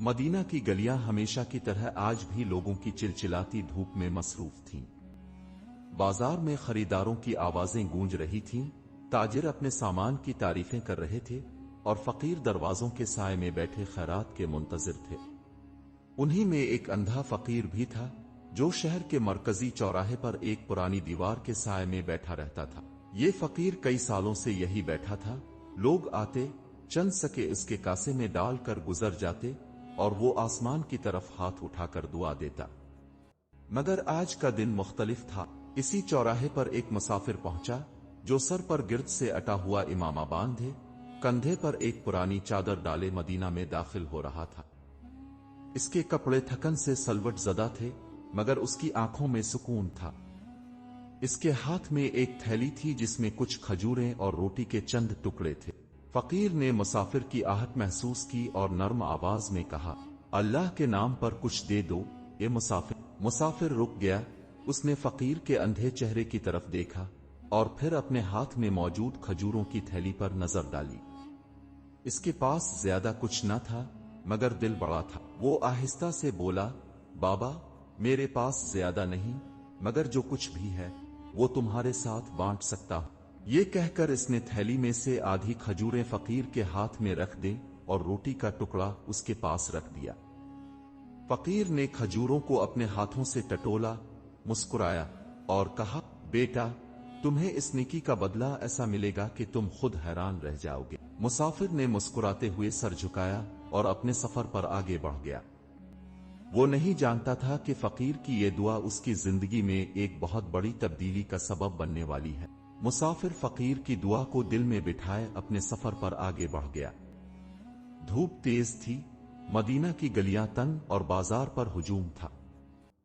Medina की गलियां हमेशा की तरह आज भी लोगों की चिलचिलाती धूप में मसरूफ थीं। बाजार में खरीदारों की आवाजें गूंज रही थीं, ताजिर अपने सामान की तारीफें कर रहे थे और फकीर दरवाजों के साए में बैठे खैरात के मुंतजिर थे। उन्हीं में एक अंधा फकीर भी था जो शहर के मरकजी चौराहे पर एक पुरानी दीवार के साए में बैठा रहता था। ये फकीर कई सालों से यही बैठा था। लोग आते, चंद सके इसके कासे में डालकर गुजर जाते और वो आसमान की तरफ हाथ उठाकर दुआ देता। मगर आज का दिन मुख्तलिफ था। इसी चौराहे पर एक मुसाफिर पहुंचा जो सर पर गिर्द से अटा हुआ इमामा बांधे, कंधे पर एक पुरानी चादर डाले मदीना में दाखिल हो रहा था। इसके कपड़े थकन से सलवट ज़दा थे, मगर उसकी आंखों में सुकून था। इसके हाथ में एक थैली थी जिसमें कुछ खजूरें और रोटी के चंद टुकड़े थे। फकीर ने मुसाफिर की आहट महसूस की और नर्म आवाज में कहा, अल्लाह के नाम पर कुछ दे दो ये मुसाफिर। मुसाफिर रुक गया। उसने फकीर के अंधे चेहरे की तरफ देखा और फिर अपने हाथ में मौजूद खजूरों की थैली पर नजर डाली। इसके पास ज्यादा कुछ न था, मगर दिल बड़ा था। वो आहिस्ता से बोला, बाबा, मेरे पास ज्यादा नहीं, मगर जो कुछ भी है वो तुम्हारे साथ बांट सकता हूं। ये कहकर इसने थैली में से आधी खजूरें फकीर के हाथ में रख दी और रोटी का टुकड़ा उसके पास रख दिया। फकीर ने खजूरों को अपने हाथों से टटोला, मुस्कुराया और कहा, बेटा, तुम्हें इस नेकी का बदला ऐसा मिलेगा कि तुम खुद हैरान रह जाओगे। मुसाफिर ने मुस्कुराते हुए सर झुकाया और अपने सफर पर आगे बढ़ गया। वो नहीं जानता था कि फकीर की ये दुआ उसकी जिंदगी में एक बहुत बड़ी तब्दीली का सबब बनने वाली है। मुसाफिर फकीर की दुआ को दिल में बिठाए अपने सफर पर आगे बढ़ गया। धूप तेज थी, मदीना की गलियां तंग और बाजार पर हुजूम था।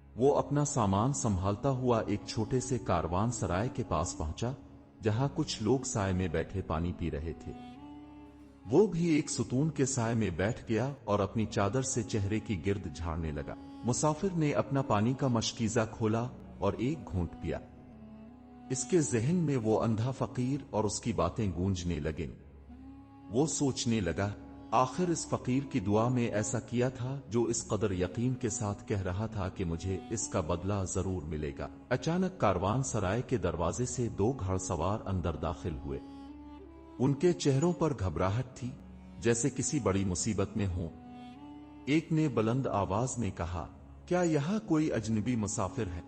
वो अपना सामान संभालता हुआ एक छोटे से कारवान सराय के पास पहुंचा, जहां कुछ लोग साए में बैठे पानी पी रहे थे। वो भी एक सुतून के साए में बैठ गया और अपनी चादर से चेहरे की गिर्द झाड़ने लगा। मुसाफिर ने अपना पानी का मशकीजा खोला और एक घूंट पिया। इसके जहन में वो अंधा फकीर और उसकी बातें गूंजने लगीं। वो सोचने लगा, आखिर इस फकीर की दुआ में ऐसा किया था जो इस कदर यकीन के साथ कह रहा था कि मुझे इसका बदला जरूर मिलेगा। अचानक कारवान सराय के दरवाजे से दो घड़सवार अंदर दाखिल हुए। उनके चेहरों पर घबराहट थी, जैसे किसी बड़ी मुसीबत में हो। एक ने बुलंद आवाज में कहा, क्या यहां कोई अजनबी मुसाफिर है?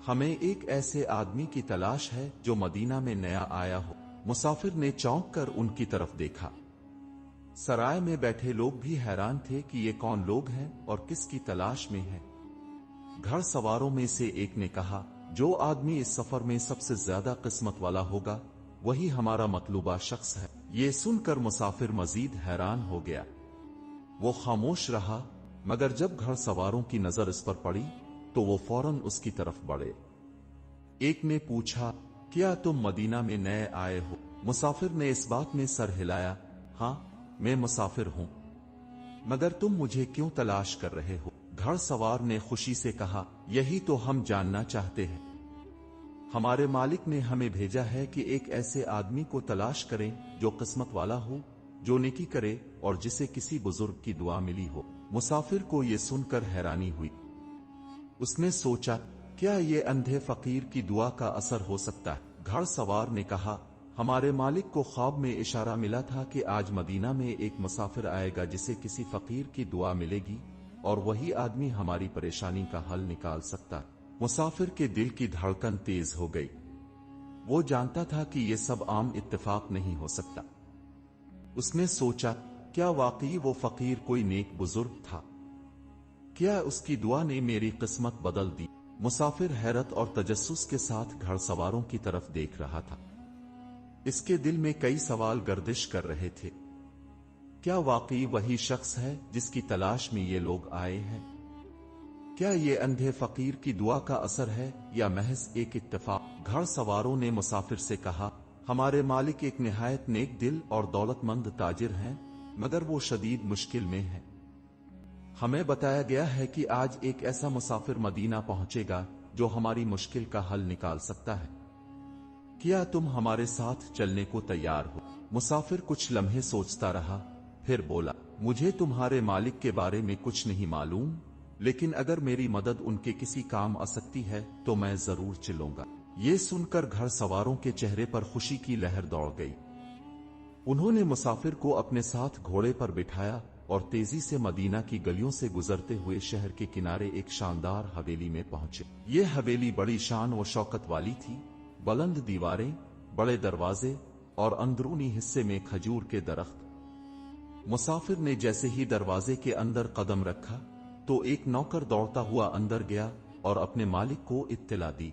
हमें एक ऐसे आदमी की तलाश है जो मदीना में नया आया हो। मुसाफिर ने चौंक कर उनकी तरफ देखा। सराय में बैठे लोग भी हैरान थे कि ये कौन लोग हैं और किसकी तलाश में हैं। घर सवारों में से एक ने कहा, जो आदमी इस सफर में सबसे ज्यादा किस्मत वाला होगा वही हमारा मतलूबा शख्स है। ये सुनकर मुसाफिर मजीद हैरान हो गया। वो खामोश रहा, मगर जब घर सवारों की नजर इस पर पड़ी तो वो फौरन उसकी तरफ बढ़े। एक ने पूछा, क्या तुम मदीना में नए आए हो? मुसाफिर ने इस बात में सर हिलाया, हाँ, मैं मुसाफिर हूं, मगर तुम मुझे क्यों तलाश कर रहे हो? घर सवार ने खुशी से कहा, यही तो हम जानना चाहते हैं। हमारे मालिक ने हमें भेजा है कि एक ऐसे आदमी को तलाश करें जो किस्मत वाला हो, जो नेकी करे और जिसे किसी बुजुर्ग की दुआ मिली हो। मुसाफिर को यह सुनकर हैरानी हुई। उसने सोचा, क्या ये अंधे फकीर की दुआ का असर हो सकता है? घर सवार ने कहा, हमारे मालिक को ख्वाब में इशारा मिला था कि आज मदीना में एक मुसाफिर आएगा जिसे किसी फकीर की दुआ मिलेगी और वही आदमी हमारी परेशानी का हल निकाल सकता है। मुसाफिर के दिल की धड़कन तेज हो गई। वो जानता था कि ये सब आम इत्तेफाक नहीं हो सकता। उसने सोचा, क्या वाकई वो फकीर कोई नेक बुजुर्ग था? क्या उसकी दुआ ने मेरी किस्मत बदल दी? मुसाफिर हैरत और तजस्सुस के साथ घड़सवारों की तरफ देख रहा था। इसके दिल में कई सवाल गर्दिश कर रहे थे। क्या वाकई वही शख्स है जिसकी तलाश में ये लोग आए हैं? क्या ये अंधे फकीर की दुआ का असर है या महज एक इत्तेफाक? घर सवारों ने मुसाफिर से कहा, हमारे मालिक एक निहायत नेक दिल और दौलतमंद ताजिर हैं, मगर वो शदीद मुश्किल में हैं। हमें बताया गया है कि आज एक ऐसा मुसाफिर मदीना पहुंचेगा जो हमारी मुश्किल का हल निकाल सकता है। क्या तुम हमारे साथ चलने को तैयार हो? मुसाफिर कुछ लम्हे सोचता रहा, फिर बोला, मुझे तुम्हारे मालिक के बारे में कुछ नहीं मालूम, लेकिन अगर मेरी मदद उनके किसी काम आ सकती है तो मैं जरूर चलूंगा। ये सुनकर घर सवारों के चेहरे पर खुशी की लहर दौड़ गई। उन्होंने मुसाफिर को अपने साथ घोड़े पर बिठाया और तेजी से मदीना की गलियों से गुजरते हुए शहर के किनारे एक शानदार हवेली में पहुंचे। ये हवेली बड़ी शान और शौकत वाली थी। बुलंद दीवारें, बड़े दरवाजे और अंदरूनी हिस्से में खजूर के दरख्त। मुसाफिर ने जैसे ही दरवाजे के अंदर कदम रखा तो एक नौकर दौड़ता हुआ अंदर गया और अपने मालिक को इत्तला दी।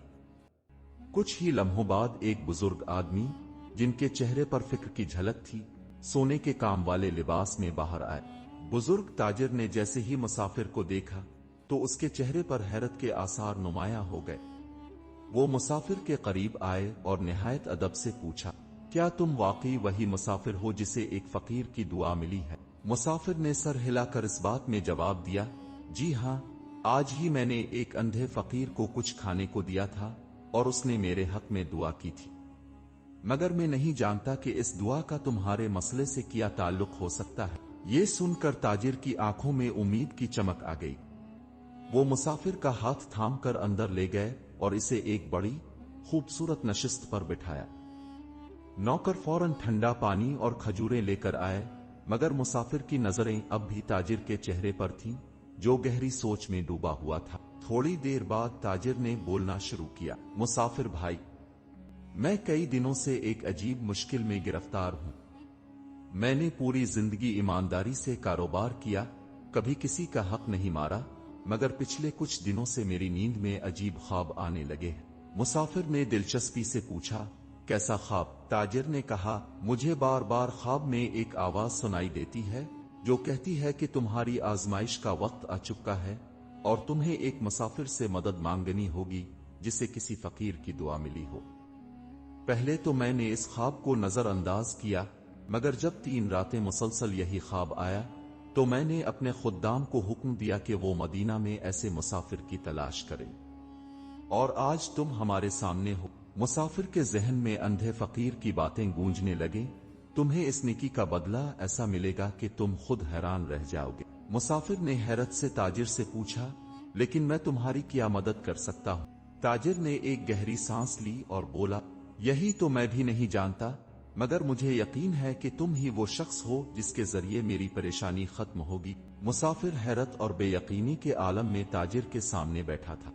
कुछ ही लम्हों बाद एक बुजुर्ग आदमी, जिनके चेहरे पर फिक्र की झलक थी, सोने के काम वाले लिबास में बाहर आए। बुजुर्ग ताजिर ने जैसे ही मुसाफिर को देखा तो उसके चेहरे पर हैरत के आसार नुमायां हो गए। वो मुसाफिर के करीब आए और निहायत अदब से पूछा, क्या तुम वाकई वही मुसाफिर हो जिसे एक फकीर की दुआ मिली है? मुसाफिर ने सर हिलाकर इस बात में जवाब दिया, जी हां, आज ही मैंने एक अंधे फकीर को कुछ खाने को दिया था और उसने मेरे हक में दुआ की थी, मगर मैं नहीं जानता कि इस दुआ का तुम्हारे मसले से क्या ताल्लुक हो सकता है। ये सुनकर ताजिर की आंखों में उम्मीद की चमक आ गई। वो मुसाफिर का हाथ थामकर अंदर ले गए और इसे एक बड़ी खूबसूरत नशिस्त पर बिठाया। नौकर फौरन ठंडा पानी और खजूरें लेकर आए, मगर मुसाफिर की नजरें अब भी ताजिर के चेहरे पर थीं, जो गहरी सोच में डूबा हुआ था। थोड़ी देर बाद ताजिर ने बोलना शुरू किया, मुसाफिर भाई, मैं कई दिनों से एक अजीब मुश्किल में गिरफ्तार हूं। मैंने पूरी जिंदगी ईमानदारी से कारोबार किया, कभी किसी का हक नहीं मारा, मगर पिछले कुछ दिनों से मेरी नींद में अजीब ख्वाब आने लगे हैं। मुसाफिर ने दिलचस्पी से पूछा, कैसा ख्वाब? ताजिर ने कहा, मुझे बार बार ख्वाब में एक आवाज सुनाई देती है जो कहती है कि तुम्हारी आजमाइश का वक्त आ चुका है और तुम्हें एक मुसाफिर से मदद मांगनी होगी जिसे किसी फकीर की दुआ मिली हो। पहले तो मैंने इस ख्वाब को नजरअंदाज किया, मगर जब 3 रातें मुसलसल यही ख्वाब आया तो मैंने अपने खुद्दाम को हुक्म दिया कि वो मदीना में ऐसे मुसाफिर की तलाश करें, और आज तुम हमारे सामने हो। मुसाफिर के जहन में अंधे फकीर की बातें गूंजने लगे, तुम्हें इस नेकी का बदला ऐसा मिलेगा कि तुम खुद हैरान रह जाओगे। मुसाफिर ने हैरत से ताजिर से पूछा, लेकिन मैं तुम्हारी क्या मदद कर सकता हूं? ताजिर ने एक गहरी सांस ली और बोला, यही तो मैं भी नहीं जानता, मगर मुझे यकीन है कि तुम ही वो शख्स हो जिसके जरिए मेरी परेशानी खत्म होगी। मुसाफिर हैरत और बेयकीनी के आलम में ताजिर के सामने बैठा था।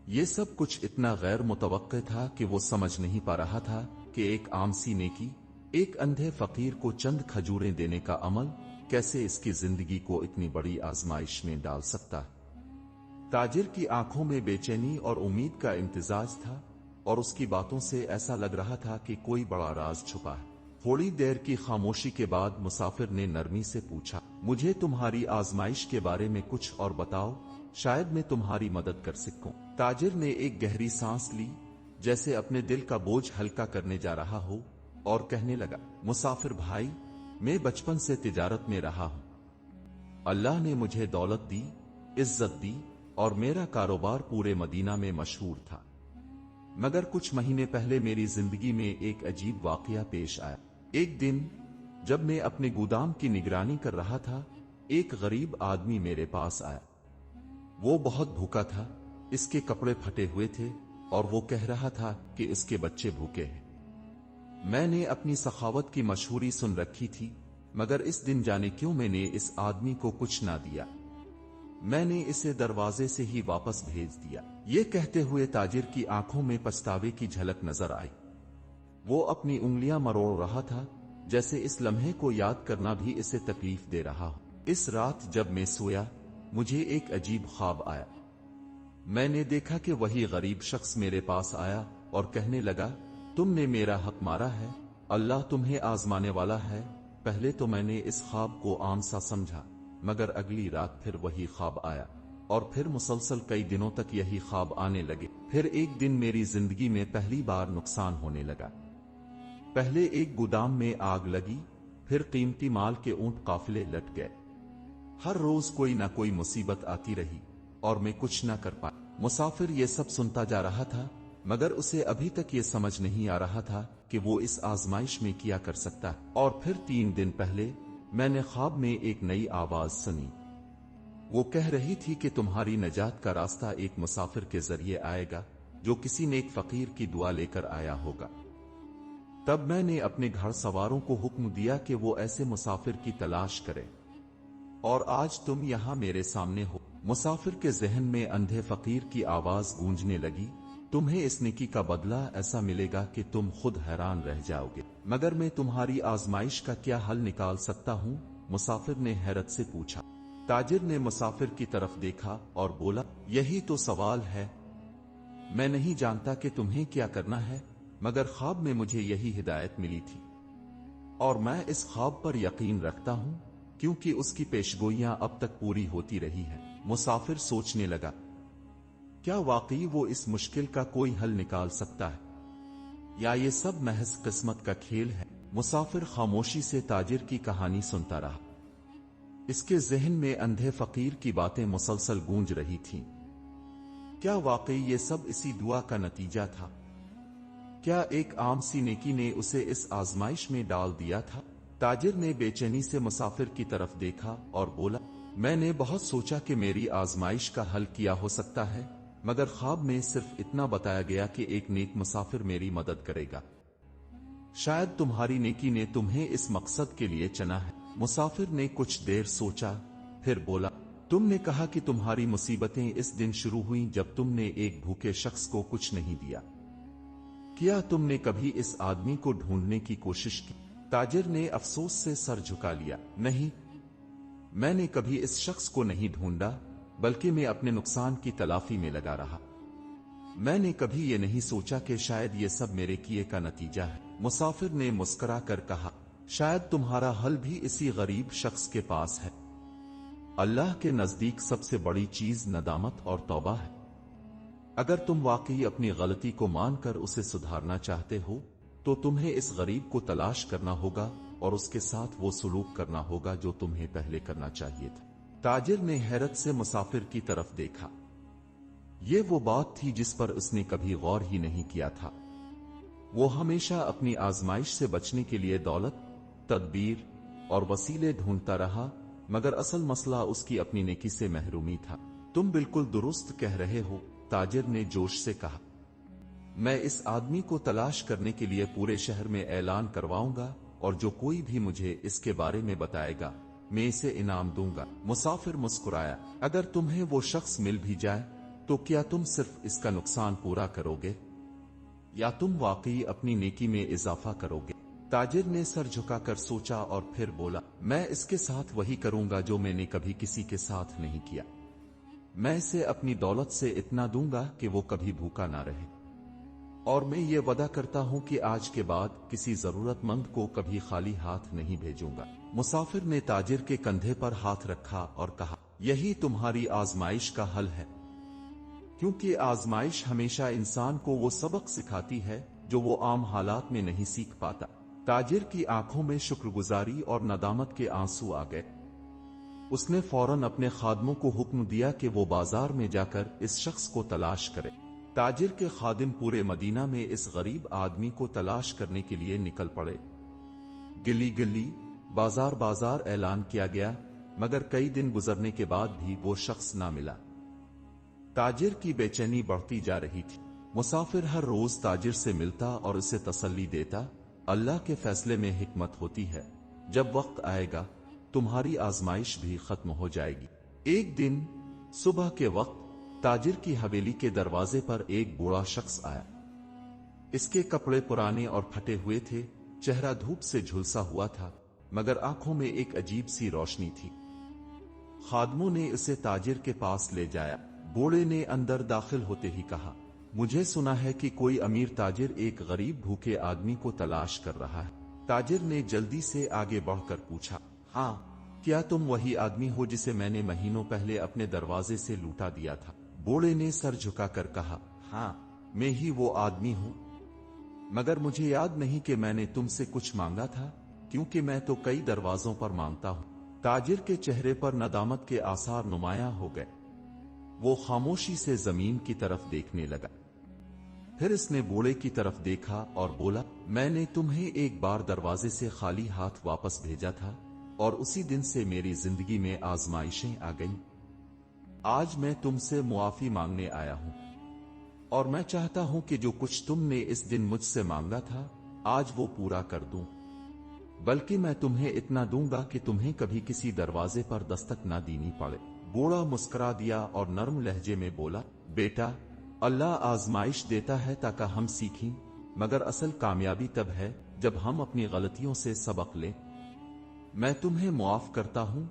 ये सब कुछ इतना गैर मुतवक्के था कि वो समझ नहीं पा रहा था कि एक आम सी नेकी, एक अंधे फकीर को चंद खजूरें देने का अमल कैसे इसकी जिंदगी को इतनी बड़ी आजमाइश में डाल सकता है। ताजिर की आंखों में बेचैनी और उम्मीद का इम्तिजाज था और उसकी बातों से ऐसा लग रहा था कि कोई बड़ा राज छुपा है। थोड़ी देर की खामोशी के बाद मुसाफिर ने नरमी से पूछा, मुझे तुम्हारी आजमाइश के बारे में कुछ और बताओ, शायद मैं तुम्हारी मदद कर सकूं। ताजिर ने एक गहरी सांस ली, जैसे अपने दिल का बोझ हल्का करने जा रहा हो, और कहने लगा, मुसाफिर भाई, मैं बचपन से तिजारत में रहा हूं। अल्लाह ने मुझे दौलत दी, इज्जत दी और मेरा कारोबार पूरे मदीना में मशहूर था। मगर कुछ महीने पहले मेरी जिंदगी में एक अजीब वाकया पेश आया। एक दिन जब मैं अपने गोदाम की निगरानी कर रहा था, एक गरीब आदमी मेरे पास आया। वो बहुत भूखा था, इसके कपड़े फटे हुए थे और वो कह रहा था कि इसके बच्चे भूखे हैं। मैंने अपनी सखावत की मशहूरी सुन रखी थी, मगर इस दिन जाने क्यों मैंने इस आदमी को कुछ ना दिया। मैंने इसे दरवाजे से ही वापस भेज दिया। ये कहते हुए ताजिर की आंखों में पछतावे की झलक नजर आई। वो अपनी उंगलियां मरोड़ रहा था, जैसे इस लम्हे को याद करना भी इसे तकलीफ दे रहा हो। इस रात जब मैं सोया, मुझे एक अजीब ख्वाब आया। मैंने देखा कि वही गरीब शख्स मेरे पास आया और कहने लगा, तुमने मेरा हक मारा है, अल्लाह तुम्हें आजमाने वाला है। पहले तो मैंने इस ख्वाब को आम सा समझा, मगर अगली रात फिर वही ख्वाब आया और फिर मुसलसल कई दिनों तक यही ख्वाब आने लगे। फिर एक दिन मेरी जिंदगी में पहली बार नुकसान होने लगा। पहले एक गोदाम में आग लगी, फिर कीमती माल के ऊंट काफिले लट गए। हर रोज कोई ना कोई मुसीबत आती रही और मैं कुछ ना कर पाया। मुसाफिर ये सब सुनता जा रहा था, मगर उसे अभी तक ये समझ नहीं आ रहा था कि वो इस आजमाइश में क्या कर सकता है। और फिर 3 दिन पहले मैंने ख्वाब में एक नई आवाज सुनी। वो कह रही थी कि तुम्हारी नजात का रास्ता एक मुसाफिर के जरिए आएगा जो किसी नेक फकीर की दुआ लेकर आया होगा। तब मैंने अपने घर सवारों को हुक्म दिया कि वो ऐसे मुसाफिर की तलाश करें, और आज तुम यहां मेरे सामने हो। मुसाफिर के जहन में अंधे फकीर की आवाज गूंजने लगी, तुम्हें इस नेकी का बदला ऐसा मिलेगा कि तुम खुद हैरान रह जाओगे, मगर मैं तुम्हारी आजमाइश का क्या हल निकाल सकता हूं? मुसाफिर ने हैरत से पूछा। ताजिर ने मुसाफिर की तरफ देखा और बोला, यही तो सवाल है। मैं नहीं जानता कि तुम्हें क्या करना है, मगर ख्वाब में मुझे यही हिदायत मिली थी, और मैं इस ख्वाब पर यकीन रखता हूं क्योंकि उसकी पेशगोइयां अब तक पूरी होती रही हैं। मुसाफिर सोचने लगा, क्या वाकई वो इस मुश्किल का कोई हल निकाल सकता है, या ये सब महज किस्मत का खेल है? मुसाफिर खामोशी से ताजिर की कहानी सुनता रहा। इसके जहन में अंधे फकीर की बातें मुसलसल गूंज रही थीं। क्या वाकई ये सब इसी दुआ का नतीजा था? क्या एक आम सी नेकी ने उसे इस आजमाइश में डाल दिया था? ताजिर ने बेचैनी से मुसाफिर की तरफ देखा और बोला, मैंने बहुत सोचा कि मेरी आजमाइश का हल किया हो सकता है, मगर ख्वाब में सिर्फ इतना बताया गया कि एक नेक मुसाफिर मेरी मदद करेगा। शायद तुम्हारी नेकी ने तुम्हें इस मकसद के लिए चुना है। मुसाफिर ने कुछ देर सोचा, फिर बोला, तुमने कहा कि तुम्हारी मुसीबतें इस दिन शुरू हुईं जब तुमने एक भूखे शख्स को कुछ नहीं दिया। क्या तुमने कभी इस आदमी को ढूंढने की कोशिश की? ताजिर ने अफसोस से सर झुका लिया। नहीं, मैंने कभी इस शख्स को नहीं ढूंढा, बल्कि मैं अपने नुकसान की तलाफी में लगा रहा। मैंने कभी ये नहीं सोचा कि शायद ये सब मेरे किए का नतीजा है। मुसाफिर ने मुस्कुरा कर कहा, शायद तुम्हारा हल भी इसी गरीब शख्स के पास है। अल्लाह के नजदीक सबसे बड़ी चीज नदामत और तौबा है। अगर तुम वाकई अपनी गलती को मानकर उसे सुधारना चाहते हो, तो तुम्हें इस गरीब को तलाश करना होगा और उसके साथ वो सलूक करना होगा जो तुम्हें पहले करना चाहिए था। ताजिर ने हैरत से मुसाफिर की तरफ देखा। ये वो बात थी जिस पर उसने कभी गौर ही नहीं किया था। वो हमेशा अपनी आजमाइश से बचने के लिए दौलत, तदबीर और वसीले ढूंढता रहा, मगर असल मसला उसकी अपनी नेकी से महरूमी था। तुम बिल्कुल दुरुस्त कह रहे हो, ताजिर ने जोश से कहा। मैं इस आदमी को तलाश करने के लिए पूरे शहर में ऐलान करवाऊंगा, और जो कोई भी मुझे इसके बारे में बताएगा, मैं इसे इनाम दूंगा। मुसाफिर मुस्कुराया, अगर तुम्हें वो शख्स मिल भी जाए, तो क्या तुम सिर्फ इसका नुकसान पूरा करोगे, या तुम वाकई अपनी नेकी में इजाफा करोगे? ताजिर ने सर झुकाकर सोचा और फिर बोला, मैं इसके साथ वही करूंगा जो मैंने कभी किसी के साथ नहीं किया। मैं इसे अपनी दौलत से इतना दूंगा कि वो कभी भूखा ना रहे, और मैं ये वादा करता हूं कि आज के बाद किसी जरूरतमंद को कभी खाली हाथ नहीं भेजूंगा। मुसाफिर ने ताजिर के कंधे पर हाथ रखा और कहा, यही तुम्हारी आजमाइश का हल है, क्योंकि आजमाइश हमेशा इंसान को वो सबक सिखाती है जो वो आम हालात में नहीं सीख पाता। ताजिर की आंखों में शुक्रगुजारी और नदामत के आंसू आ गए। उसने फौरन अपने खादमों को हुक्म दिया कि वो बाजार में जाकर इस शख्स को तलाश करे। ताजिर के खादिम पूरे मदीना में इस गरीब आदमी को तलाश करने के लिए निकल पड़े। गली गली, बाजार बाजार ऐलान किया गया, मगर कई दिन गुजरने के बाद भी वो शख्स ना मिला। ताजिर की बेचैनी बढ़ती जा रही थी। मुसाफिर हर रोज ताजिर से मिलता और उसे तसल्ली देता, अल्लाह के फैसले में हिकमत होती है, जब वक्त आएगा तुम्हारी आजमाइश भी खत्म हो जाएगी। एक दिन सुबह के वक्त ताजिर की हवेली के दरवाजे पर एक बूढ़ा शख्स आया। इसके कपड़े पुराने और फटे हुए थे, चेहरा धूप से झुलसा हुआ था, मगर आंखों में एक अजीब सी रोशनी थी। खादमों ने इसे ताजिर के पास ले जाया। बूढ़े ने अंदर दाखिल होते ही कहा, मुझे सुना है कि कोई अमीर ताजिर एक गरीब भूखे आदमी को तलाश कर रहा है। ताजिर ने जल्दी से आगे बढ़कर पूछा, हाँ, क्या तुम वही आदमी हो जिसे मैंने महीनों पहले अपने दरवाजे से लूटा दिया था? बूढ़े ने सर झुकाकर कहा, हाँ, मैं ही वो आदमी हूं, मगर मुझे याद नहीं कि मैंने तुमसे कुछ मांगा था, क्योंकि मैं तो कई दरवाजों पर मांगता हूं। ताजिर के चेहरे पर नदामत के आसार नुमायां हो गए। वो खामोशी से जमीन की तरफ देखने लगा। फिर इसने बूढ़े की तरफ देखा और बोला, मैंने तुम्हें एक बार दरवाजे से खाली हाथ वापस भेजा था, और उसी दिन से मेरी जिंदगी में आजमाइशें आ गईं। आज मैं तुमसे मुआफी मांगने आया हूं और मैं चाहता हूं कि जो कुछ तुमने इस दिन मुझसे मांगा था आज वो पूरा कर दूं। बल्कि मैं तुम्हें इतना दूंगा कि तुम्हें कभी किसी दरवाजे पर दस्तक ना देनी पड़े। बूढ़ा मुस्कुरा दिया और नर्म लहजे में बोला, बेटा, अल्लाह आजमाइश देता है ताकि हम सीखें, मगर असल कामयाबी तब है जब हम अपनी गलतियों से सबक लें। मैं तुम्हें मुआफ करता हूं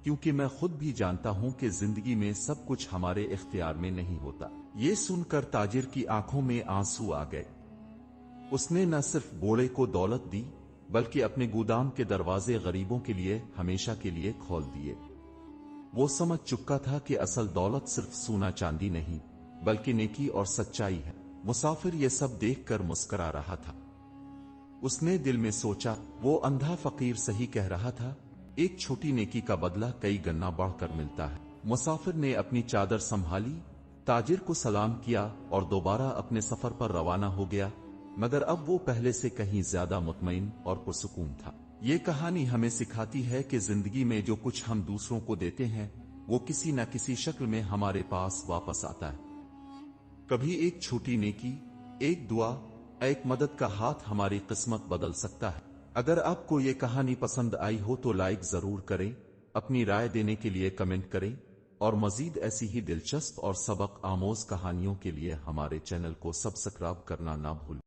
क्योंकि मैं खुद भी जानता हूं कि जिंदगी में सब कुछ हमारे इख्तियार में नहीं होता। ये सुनकर ताजिर की आंखों में आंसू आ गए। उसने न सिर्फ बूढ़े को दौलत दी बल्कि अपने गोदाम के दरवाजे गरीबों के लिए हमेशा के लिए खोल दिए। वो समझ चुका था कि असल दौलत सिर्फ सोना चांदी नहीं बल्कि नेकी और सच्चाई है। मुसाफिर ये सब देखकर मुस्कुरा रहा था। उसने दिल में सोचा, वो अंधा फकीर सही कह रहा था, एक छोटी नेकी का बदला कई गना बढ़कर मिलता है। मुसाफिर ने अपनी चादर संभाली, ताजिर को सलाम किया और दोबारा अपने सफर पर रवाना हो गया, मगर अब वो पहले से कहीं ज्यादा मुतमईन और पुरसुकून था। ये कहानी हमें सिखाती है कि जिंदगी में जो कुछ हम दूसरों को देते हैं वो किसी न किसी शक्ल में हमारे पास वापस आता है। कभी एक छोटी नेकी, एक दुआ, एक मदद का हाथ हमारी किस्मत बदल सकता है। अगर आपको ये कहानी पसंद आई हो तो लाइक जरूर करें, अपनी राय देने के लिए कमेंट करें और मजीद ऐसी ही दिलचस्प और सबक आमोज कहानियों के लिए हमारे चैनल को सब्सक्राइब करना ना भूलें।